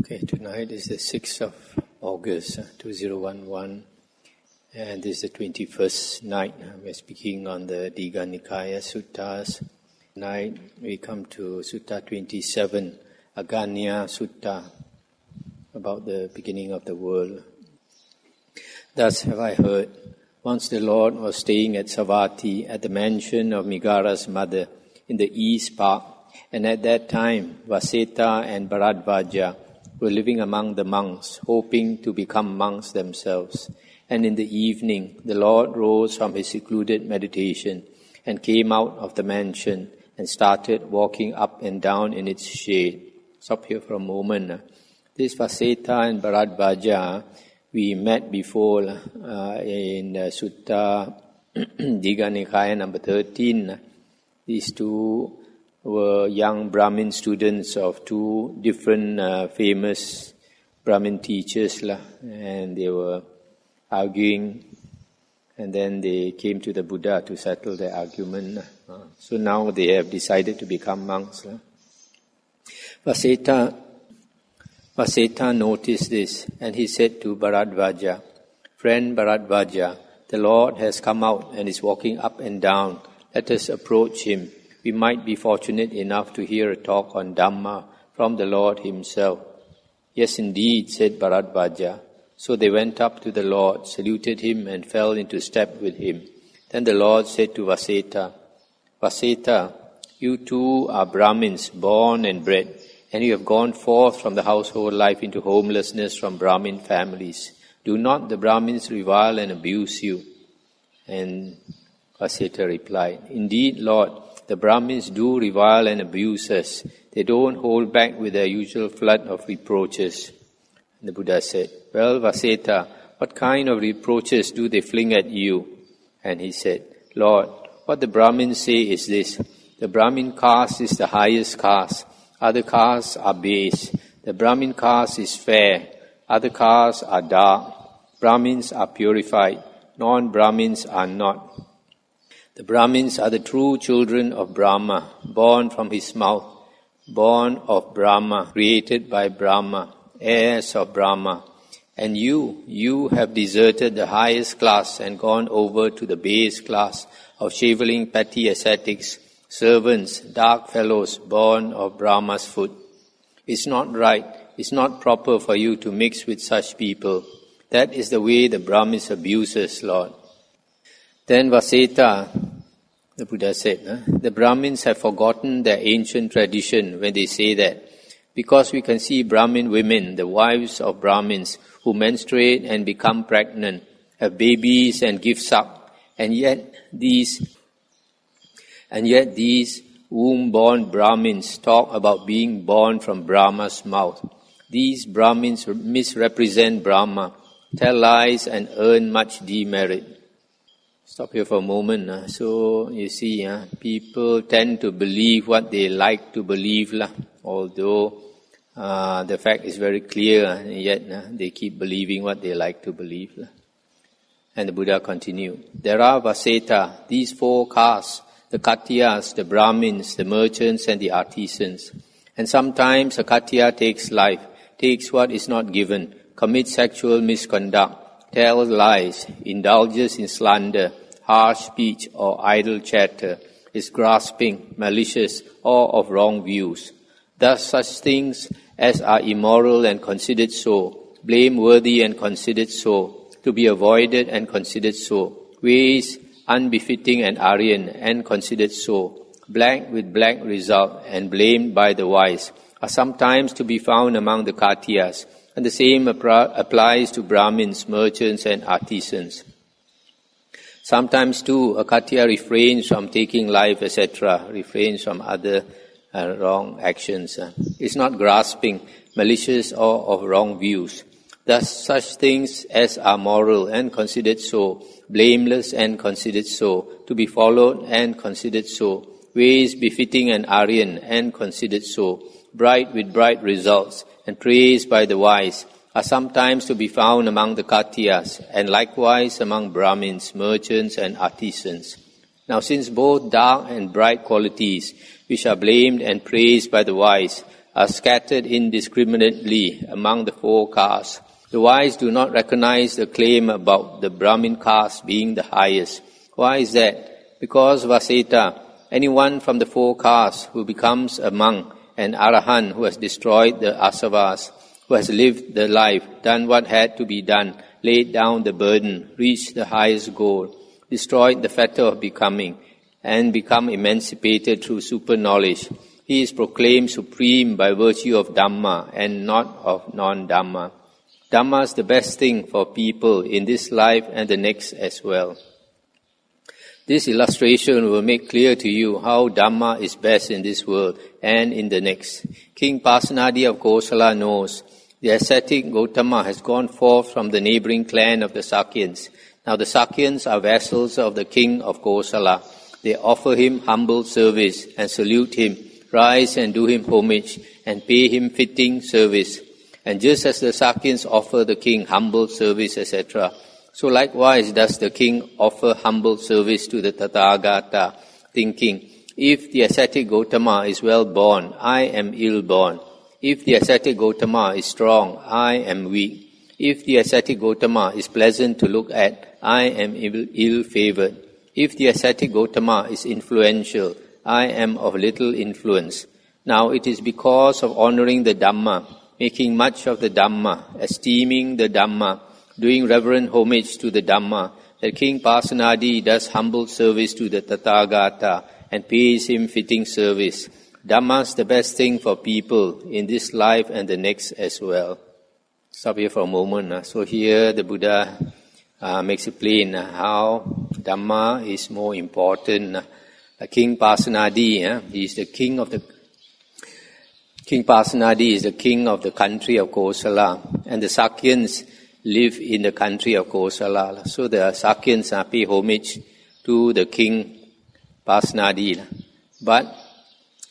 Okay, tonight is the 6th of August 2011, and this is the 21st night. We're speaking on the Digha Nikaya Suttas. Tonight we come to Sutta 27, Agganna Sutta, about the beginning of the world. Thus have I heard, once the Lord was staying at Savatthi at the mansion of Migara's mother in the East Park, and at that time Vaseta and Bharadvaja were living among the monks, hoping to become monks themselves. And in the evening, the Lord rose from his secluded meditation and came out of the mansion and started walking up and down in its shade. Stop here for a moment. This Vaseta and Bharadvaja, we met before in Sutta Digha Nikaya number 13. These two were young Brahmin students of two different famous Brahmin teachers, and they were arguing, and then they came to the Buddha to settle their argument. So now they have decided to become monks. Vaseta noticed this, and he said to Bharadvaja, "Friend Bharadvaja, the Lord has come out and is walking up and down. Let us approach him. We might be fortunate enough to hear a talk on Dhamma from the Lord himself." "Yes, indeed," said Bharadvaja. So they went up to the Lord, saluted him, and fell into step with him. Then the Lord said to Vaseta, "Vaseta, you too are Brahmins, born and bred, and you have gone forth from the household life into homelessness from Brahmin families. Do not the Brahmins revile and abuse you?" And Vaseta replied, "Indeed, Lord, the Brahmins do revile and abuse us. They don't hold back with their usual flood of reproaches." And the Buddha said, "Well, Vaseta, what kind of reproaches do they fling at you?" And he said, "Lord, what the Brahmins say is this: the Brahmin caste is the highest caste. Other castes are base. The Brahmin caste is fair. Other castes are dark. Brahmins are purified. Non-Brahmins are not. The Brahmins are the true children of Brahma, born from his mouth, born of Brahma, created by Brahma, heirs of Brahma. And you have deserted the highest class and gone over to the base class of shaveling petty ascetics, servants, dark fellows born of Brahma's foot. It's not right, it's not proper for you to mix with such people. That is the way the Brahmins abuse us, Lord." Then Vaseta, the Buddha said, "The Brahmins have forgotten their ancient tradition when they say that, because we can see Brahmin women, the wives of Brahmins, who menstruate and become pregnant, have babies and give suck, and yet these womb-born Brahmins talk about being born from Brahma's mouth. These Brahmins misrepresent Brahma, tell lies, and earn much demerit." Stop here for a moment. So you see, people tend to believe what they like to believe, although the fact is very clear, and yet they keep believing what they like to believe. And the Buddha continued, "There are, Vaseta, these four castes, the Katyas, the Brahmins, the merchants, and the artisans. And sometimes a Katya takes life, takes what is not given, commits sexual misconduct, tells lies, indulges in slander, harsh speech or idle chatter, is grasping, malicious, or of wrong views. Thus such things as are immoral and considered so, blameworthy and considered so, to be avoided and considered so, ways unbefitting an Aryan and considered so, black with black result and blamed by the wise, are sometimes to be found among the Katyas, and the same applies to Brahmins, merchants, and artisans. Sometimes too, a Katya refrains from taking life, etc., refrains from other wrong actions. Is not grasping, malicious, or of wrong views. Thus such things as are moral and considered so, blameless and considered so, to be followed and considered so, ways befitting an Aryan and considered so, bright with bright results, and praised by the wise, are sometimes to be found among the Katyas, and likewise among Brahmins, merchants, and artisans. Now since both dark and bright qualities, which are blamed and praised by the wise, are scattered indiscriminately among the 4 castes. The wise do not recognize the claim about the Brahmin caste being the highest. Why is that? Because Vaseta, anyone from the 4 castes who becomes a monk, an arahant who has destroyed the asavas, who has lived the life, done what had to be done, laid down the burden, reached the highest goal, destroyed the fetter of becoming, and become emancipated through super knowledge. He is proclaimed supreme by virtue of Dhamma and not of non-Dhamma. Dhamma is the best thing for people in this life and the next as well. This illustration will make clear to you how Dhamma is best in this world and in the next. King Pasenadi of Kosala knows the ascetic Gautama has gone forth from the neighboring clan of the Sakyans. Now the Sakyans are vassals of the king of Kosala. They offer him humble service and salute him, rise and do him homage, and pay him fitting service. And just as the Sakyans offer the king humble service, etc., so likewise does the king offer humble service to the Tathagata, thinking, if the ascetic Gautama is well born, I am ill born. If the ascetic Gautama is strong, I am weak. If the ascetic Gautama is pleasant to look at, I am ill-favored. If the ascetic Gautama is influential, I am of little influence. Now it is because of honoring the Dhamma, making much of the Dhamma, esteeming the Dhamma, doing reverent homage to the Dhamma, that King Pasenadi does humble service to the Tathagata and pays him fitting service. Dhamma is the best thing for people in this life and the next as well. Stop here for a moment. So here the Buddha makes it plain how Dhamma is more important. King Pasenadi, he is the king of the King Pasenadi is the king of the country of Kosala, and the Sakyans live in the country of Kosala. So the Sakyans pay homage to the king Pasenadi. But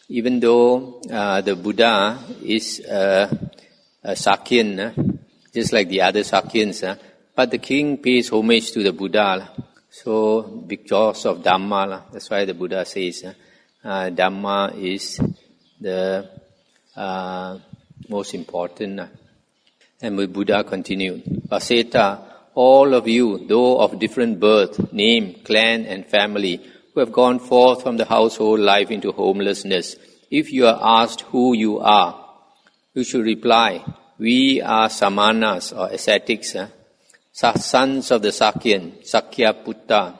even though the Buddha is a Sakyan, just like the other Sakyans, but the king pays homage to the Buddha. So because of Dhamma, that's why the Buddha says Dhamma is the most important. And the Buddha continued, Vaseta, all of you, though of different birth, name, clan and family, who have gone forth from the household life into homelessness, if you are asked who you are, you should reply, we are samanas or ascetics, sons of the Sakyan, Sakya Putta.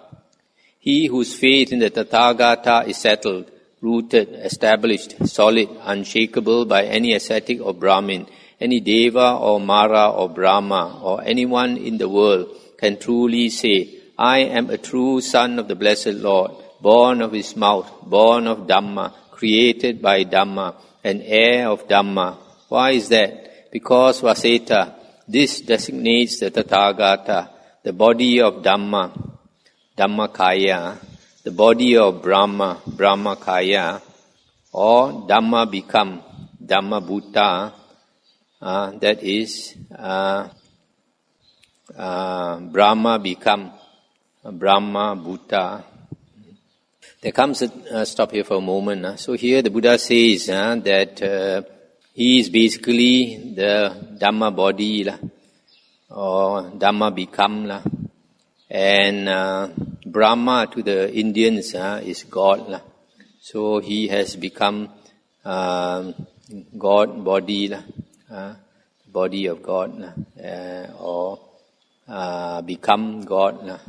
He whose faith in the Tathagata is settled, rooted, established, solid, unshakable by any ascetic or Brahmin, any Deva or Mara or Brahma or anyone in the world can truly say, I am a true son of the Blessed Lord, born of his mouth, born of Dhamma, created by Dhamma, an heir of Dhamma. Why is that? Because Vaseta, this designates the Tathagata, the body of Dhamma, Dhammakaya, the body of Brahma, Brahmakaya, or Dhamma become, Dhammavuddho, that is, Brahma become, Brahmavuddho. There comes stop here for a moment. So here the Buddha says that he is basically the Dhamma body, or Dhamma become, and Brahma to the Indians is God. So he has become God body, body of God, or become God,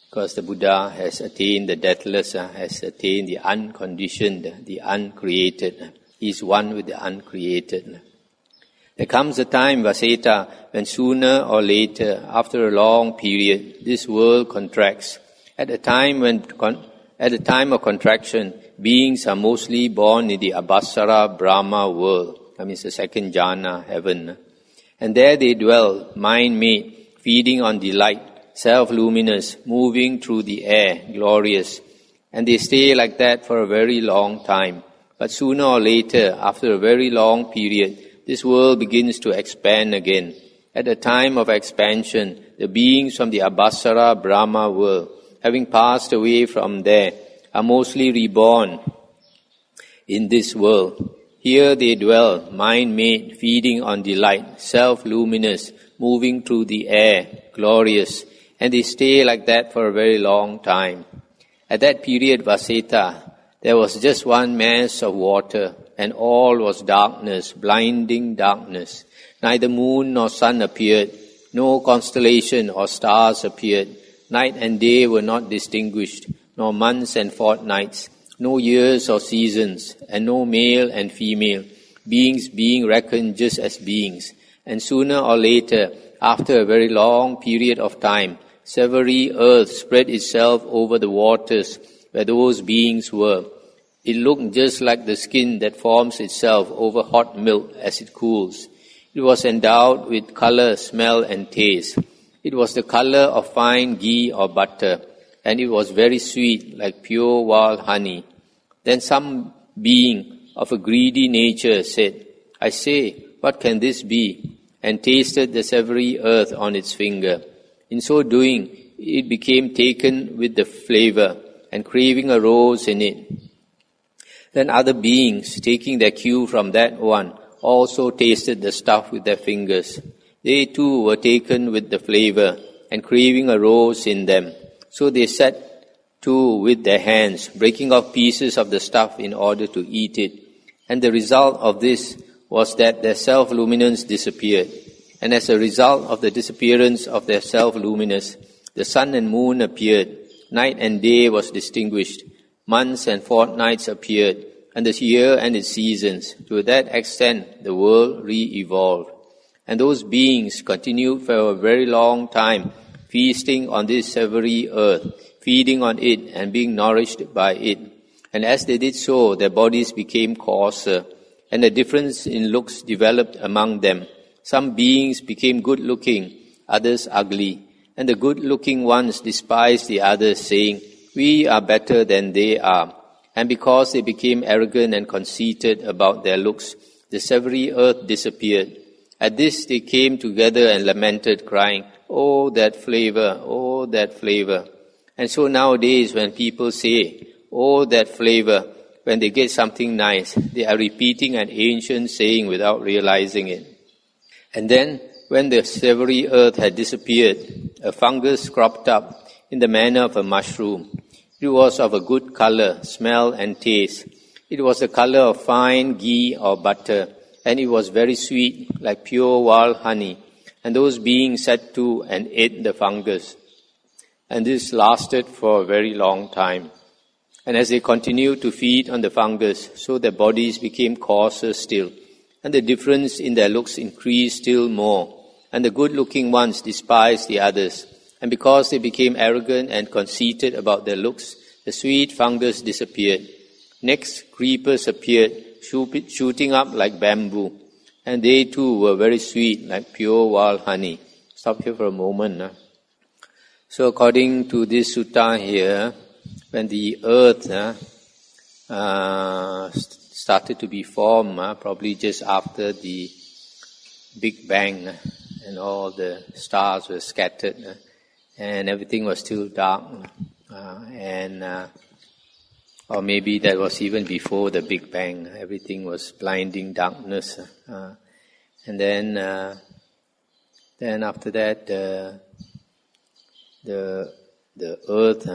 because the Buddha has attained the deathless, has attained the unconditioned, the uncreated. He is one with the uncreated. There comes a time, Vaseta, when sooner or later, after a long period, this world contracts. At the time of contraction, beings are mostly born in the Abhasara Brahma world. That means the second jhana, heaven. And there they dwell, mind-made, feeding on delight, self-luminous, moving through the air, glorious. And they stay like that for a very long time. But sooner or later, after a very long period, this world begins to expand again. At the time of expansion, the beings from the Abhasara Brahma world, having passed away from there, are mostly reborn in this world. Here they dwell, mind-made, feeding on delight, self-luminous, moving through the air, glorious, and they stay like that for a very long time. At that period, Vaseta, there was just one mass of water, and all was darkness, blinding darkness. Neither moon nor sun appeared, no constellation or stars appeared. Night and day were not distinguished, nor months and fortnights, no years or seasons, and no male and female, beings being reckoned just as beings. And sooner or later, after a very long period of time, savory earth spread itself over the waters where those beings were. It looked just like the skin that forms itself over hot milk as it cools. It was endowed with color, smell, and taste. It was the color of fine ghee or butter, and it was very sweet, like pure wild honey. Then some being of a greedy nature said, I say, what can this be? And tasted the savory earth on its finger. In so doing, it became taken with the flavor, and craving arose in it. Then other beings, taking their cue from that one, also tasted the stuff with their fingers. They too were taken with the flavor, and craving arose in them. So they set to with their hands, breaking off pieces of the stuff in order to eat it. And the result of this was that their self-luminance disappeared. And as a result of the disappearance of their self-luminance, the sun and moon appeared, night and day was distinguished, months and fortnights appeared, and the year and its seasons. To that extent, the world re-evolved. And those beings continued for a very long time, feasting on this savory earth, feeding on it and being nourished by it. And as they did so, their bodies became coarser, and a difference in looks developed among them. Some beings became good-looking, others ugly, and the good-looking ones despised the others, saying, We are better than they are. And because they became arrogant and conceited about their looks, the savory earth disappeared. At this they came together and lamented, crying, Oh, that flavor, oh, that flavor. And so nowadays when people say, Oh, that flavor, when they get something nice, they are repeating an ancient saying without realizing it. And then, when the savory earth had disappeared, a fungus cropped up in the manner of a mushroom. It was of a good color, smell, and taste. It was the color of fine ghee or butter, and it was very sweet, like pure wild honey. And those beings sat to and ate the fungus. And this lasted for a very long time. And as they continued to feed on the fungus, so their bodies became coarser still. And the difference in their looks increased still more. And the good-looking ones despised the others. And because they became arrogant and conceited about their looks, the sweet fungus disappeared. Next, creepers appeared, shooting up like bamboo. And they too were very sweet, like pure wild honey. Stop here for a moment. So according to this sutta here, when the earth started to be formed, probably just after the Big Bang, and all the stars were scattered, and everything was still dark, or maybe that was even before the Big Bang. Everything was blinding darkness, and then after that, the earth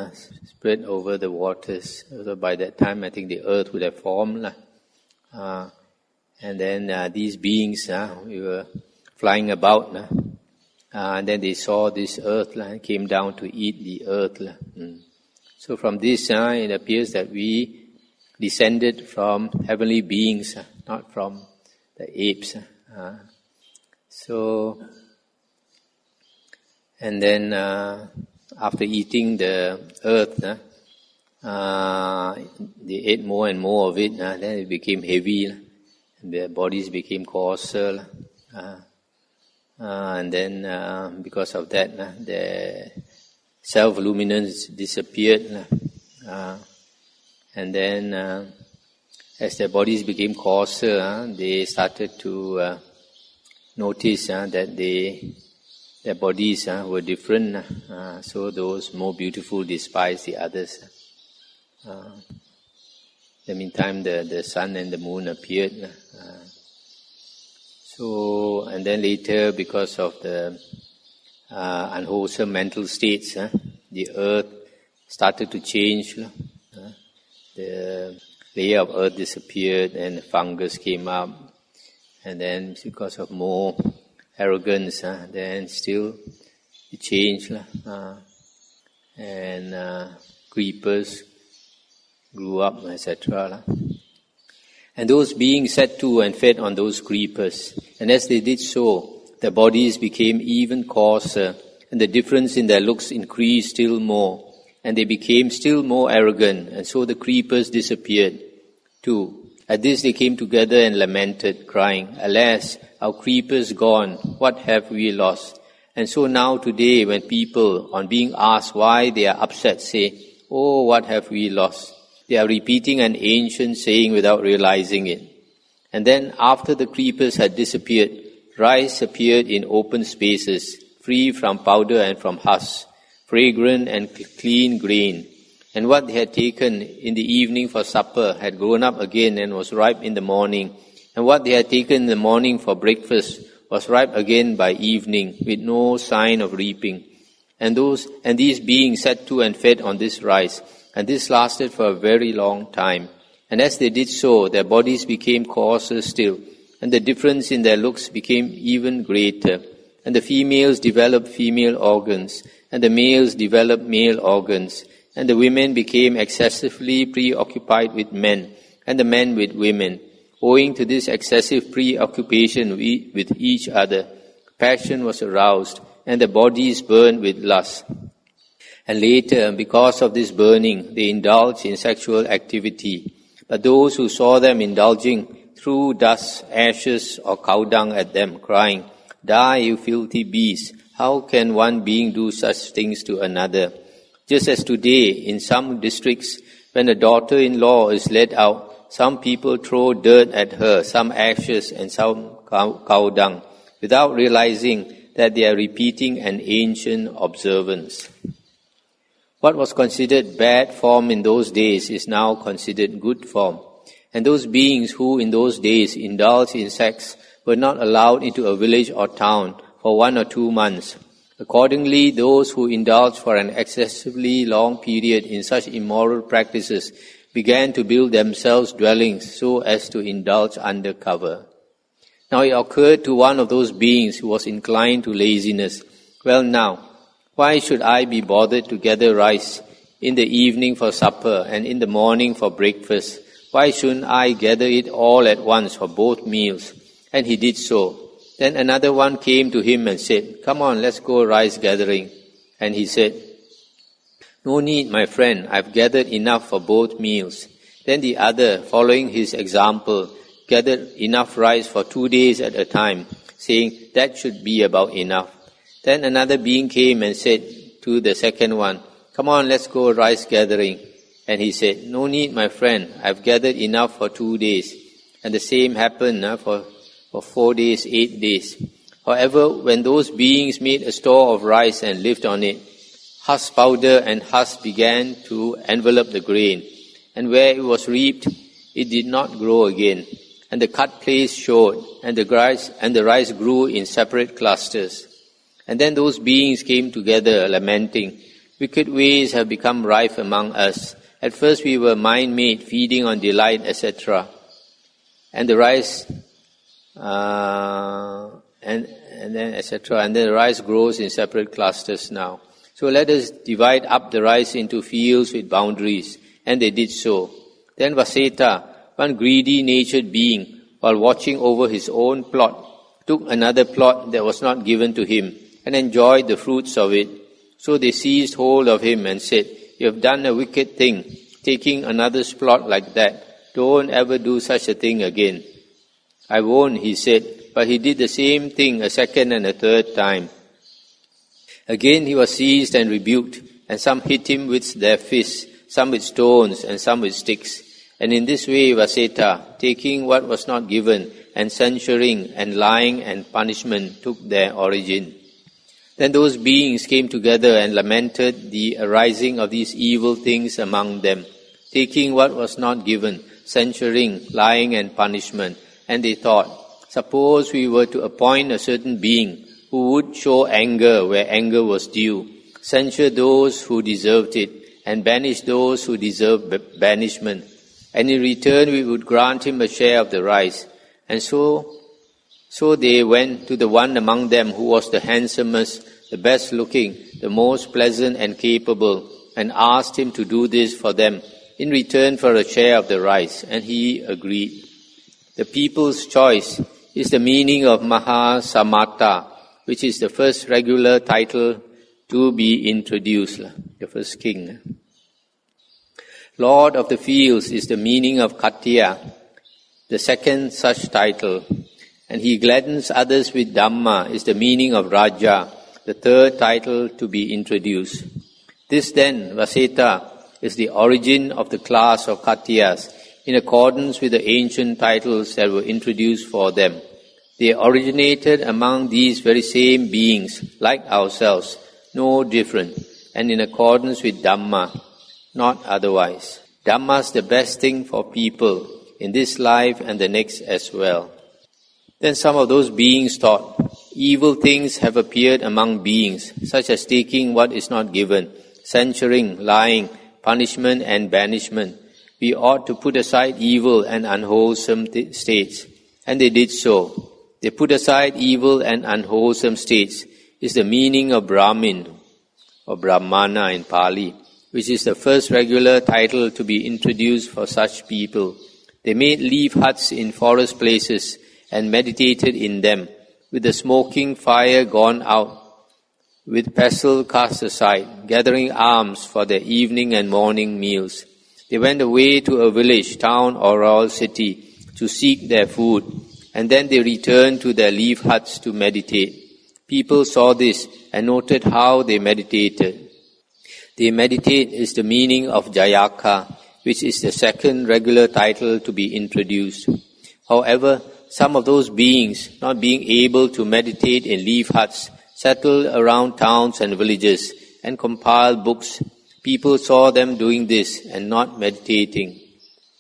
spread over the waters. So by that time, I think the earth would have formed. And then these beings, we were flying about, and then they saw this earth, came down to eat the earth. So from this, it appears that we descended from heavenly beings, not from the apes. And then after eating the earth, they ate more and more of it. Then it became heavy, and their bodies became coarser. And then because of that, their self-luminance disappeared. And then as their bodies became coarser, they started to notice that their bodies were different. So those more beautiful despised the others. In the meantime, the sun and the moon appeared. And then later, because of the unwholesome mental states, the earth started to change. The layer of earth disappeared and the fungus came up. And then because of more arrogance, then still it changed. And creepers grew up, etc. And those beings sat to and fed on those creepers. And as they did so, their bodies became even coarser, and the difference in their looks increased still more. And they became still more arrogant, and so the creepers disappeared too. At this they came together and lamented, crying, "Alas, our creepers gone, what have we lost?" And so now today, when people, on being asked why they are upset, say, "Oh, what have we lost?" they are repeating an ancient saying without realizing it. And then after the creepers had disappeared, rice appeared in open spaces, free from powder and from husk, fragrant and clean grain. And what they had taken in the evening for supper had grown up again and was ripe in the morning. And what they had taken in the morning for breakfast was ripe again by evening, with no sign of reaping. And these beings sat to and fed on this rice, and this lasted for a very long time. And as they did so, their bodies became coarser still, and the difference in their looks became even greater. And the females developed female organs, and the males developed male organs. And the women became excessively preoccupied with men, and the men with women. Owing to this excessive preoccupation with each other, passion was aroused, and the bodies burned with lust. And later, because of this burning, they indulged in sexual activity. But those who saw them indulging threw dust, ashes, or cow dung at them, crying, "Die, you filthy beasts! How can one being do such things to another?" Just as today, in some districts, when a daughter-in-law is led out, some people throw dirt at her, some ashes and some cow dung, without realizing that they are repeating an ancient observance. What was considered bad form in those days is now considered good form. And those beings who in those days indulged in sex were not allowed into a village or town for 1 or 2 months. Accordingly, those who indulged for an excessively long period in such immoral practices began to build themselves dwellings so as to indulge under cover. Now it occurred to one of those beings who was inclined to laziness, "Well now, why should I be bothered to gather rice in the evening for supper and in the morning for breakfast? Why shouldn't I gather it all at once for both meals?" And he did so. Then another one came to him and said, "Come on, let's go rice gathering." And he said, "No need, my friend, I've gathered enough for both meals." Then the other, following his example, gathered enough rice for 2 days at a time, saying, "That should be about enough." Then another being came and said to the second one, "Come on, let's go rice gathering." And he said, "No need, my friend, I've gathered enough for 2 days. And the same happened for 4 days, 8 days. However, when those beings made a store of rice and lived on it, husk powder and husk began to envelop the grain. And where it was reaped, it did not grow again. And the cut place showed, and the rice grew in separate clusters. And then those beings came together, lamenting, "Wicked ways have become rife among us. At first we were mind-made, feeding on delight, etc. And the rice, and then etc. And then the rice grows in separate clusters now. So let us divide up the rice into fields with boundaries." And they did so. Then Mahathera, one greedy-natured being, while watching over his own plot, took another plot that was not given to him, and enjoyed the fruits of it. So they seized hold of him and said, "You have done a wicked thing, taking another's plot like that. Don't ever do such a thing again." "I won't," he said, but he did the same thing a second and a third time. Again he was seized and rebuked, and some hit him with their fists, some with stones, and some with sticks. And in this way Mahathera, taking what was not given, and censuring and lying and punishment took their origin. Then those beings came together and lamented the arising of these evil things among them. taking what was not given, censuring, lying and punishment. And they thought, suppose we were to appoint a certain being who would show anger where anger was due, censure those who deserved it, and banish those who deserved banishment. And in return we would grant him a share of the rice. And so they went to the one among them who was the handsomest, the best looking, the most pleasant and capable, and asked him to do this for them in return for a share of the rice, and he agreed. The people's choice is the meaning of Mahasamata, which is the first regular title to be introduced, the first king. Lord of the fields is the meaning of Katya, the second such title. And he gladdens others with Dhamma is the meaning of Raja, the third title to be introduced. This then, Vaseta, is the origin of the class of Katyas, in accordance with the ancient titles that were introduced for them. They originated among these very same beings, like ourselves, no different, and in accordance with Dhamma, not otherwise. Dhamma is the best thing for people in this life and the next as well. Then some of those beings thought, evil things have appeared among beings, such as taking what is not given, censuring, lying, punishment and banishment. We ought to put aside evil and unwholesome states. And they did so. They put aside evil and unwholesome states is the meaning of Brahmin, or Brahmana in Pali, which is the first regular title to be introduced for such people. They made leaf huts in forest places and meditated in them, with the smoking fire gone out, with pestle cast aside, gathering alms for their evening and morning meals. They went away to a village, town or royal city to seek their food, and then they returned to their leaf huts to meditate. People saw this and noted how they meditated. They meditate is the meaning of Jayaka, which is the second regular title to be introduced. However, some of those beings, not being able to meditate in leaf huts, settled around towns and villages and compiled books. People saw them doing this and not meditating.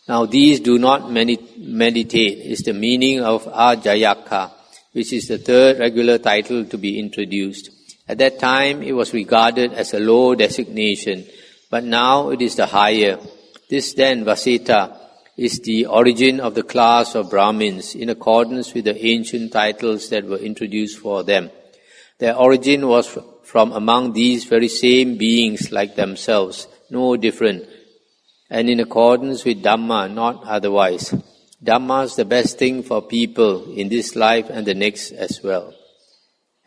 Now these do not meditate is the meaning of Ajayaka, which is the third regular title to be introduced. At that time it was regarded as a low designation, but now it is the higher. This then, Vaseta, is the origin of the class of Brahmins in accordance with the ancient titles that were introduced for them. Their origin was from among these very same beings like themselves, no different, and in accordance with Dhamma, not otherwise. Dhamma is the best thing for people in this life and the next as well.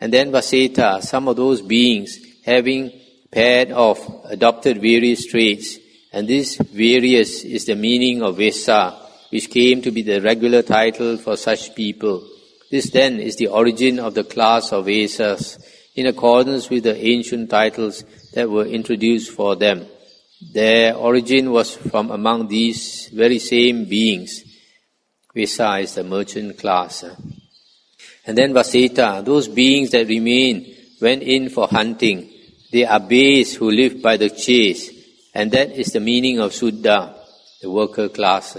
And then Vaseta, some of those beings, having paired off, adopted various traits, and this various is the meaning of Vesa, which came to be the regular title for such people. This then is the origin of the class of Vesas, in accordance with the ancient titles that were introduced for them. Their origin was from among these very same beings. Vesa is the merchant class. And then Vaseta, those beings that remain went in for hunting. They are beys who live by the chase, and that is the meaning of Suddha, the worker class,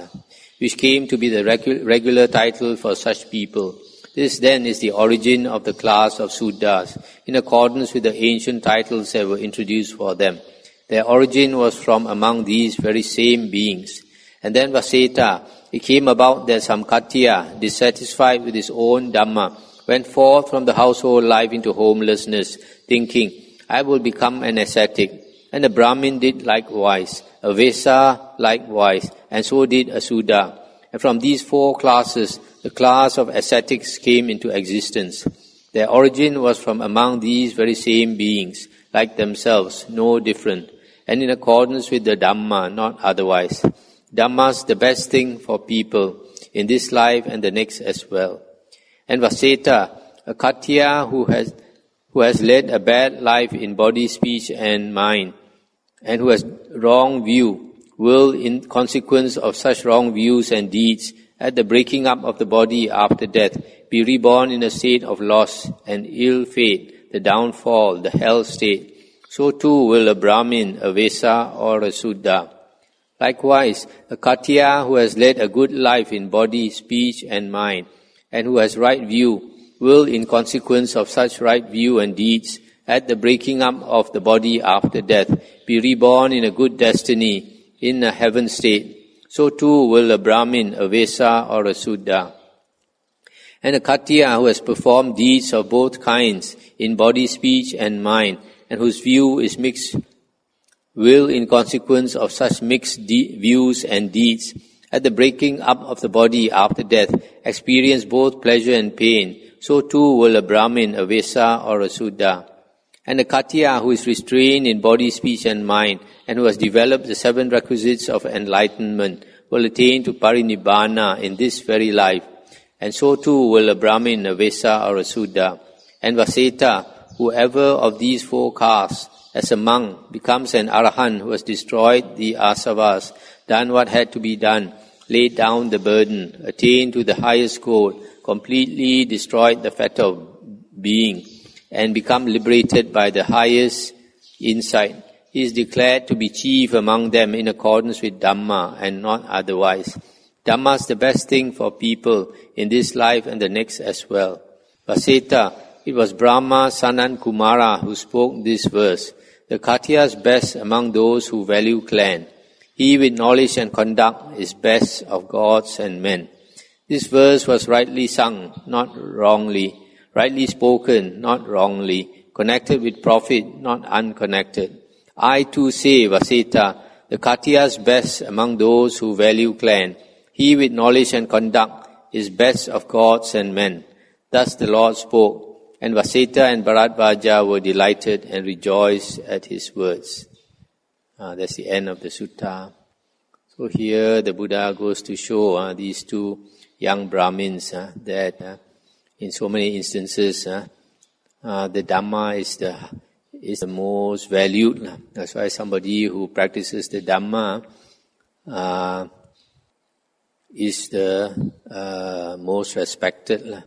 which came to be the regular title for such people. This then is the origin of the class of Suddhas, in accordance with the ancient titles that were introduced for them. Their origin was from among these very same beings. And then Vaseta, it came about that some Katya, dissatisfied with his own Dhamma, went forth from the household life into homelessness, thinking, I will become an ascetic. And a Brahmin did likewise, a Vesa likewise, and so did a Suddha. And from these four classes, the class of ascetics came into existence. Their origin was from among these very same beings, like themselves, no different, and in accordance with the Dhamma, not otherwise. Dhamma is the best thing for people in this life and the next as well. And Vaseta, a Katya who has led a bad life in body, speech and mind, and who has wrong view, will, in consequence of such wrong views and deeds, at the breaking up of the body after death, be reborn in a state of loss and ill fate, the downfall, the hell state. So too will a Brahmin, a Vesa or a Suddha. Likewise, a Khattiya who has led a good life in body, speech and mind, and who has right view, will in consequence of such right view and deeds, at the breaking up of the body after death, be reborn in a good destiny, in a heaven state. So too will a Brahmin, a Vesa or a Suddha. And a Khattiya who has performed deeds of both kinds, in body, speech and mind, and whose view is mixed, will in consequence of such mixed views and deeds, at the breaking up of the body after death, experience both pleasure and pain. So too will a Brahmin, a Vesa or a Suddha. And a Khattiya who is restrained in body, speech and mind, and who has developed the 7 requisites of enlightenment, will attain to Parinibbana in this very life. And so too will a Brahmin, a Vesa or a Suddha. And Vaseta, whoever of these 4 castes, as a monk, becomes an Arahant who has destroyed the asavas, done what had to be done, laid down the burden, attained to the highest goal, completely destroyed the fat of being, and become liberated by the highest insight. He is declared to be chief among them in accordance with Dhamma and not otherwise. Dhamma is the best thing for people in this life and the next as well. Vaseta, it was Brahma, Sanat Kumara who spoke this verse. The Khattiya is best among those who value clan. He with knowledge and conduct is best of gods and men. This verse was rightly sung, not wrongly, rightly spoken, not wrongly, connected with profit, not unconnected. I too say, Vaseta, the Khattiya is best among those who value clan. He with knowledge and conduct is best of gods and men. Thus the Lord spoke. And Vaseta and Bharadvaja were delighted and rejoiced at his words. That's the end of the sutta. So here the Buddha goes to show these 2 young Brahmins that in so many instances the Dhamma is the most valued. That's why somebody who practices the Dhamma is the most respected.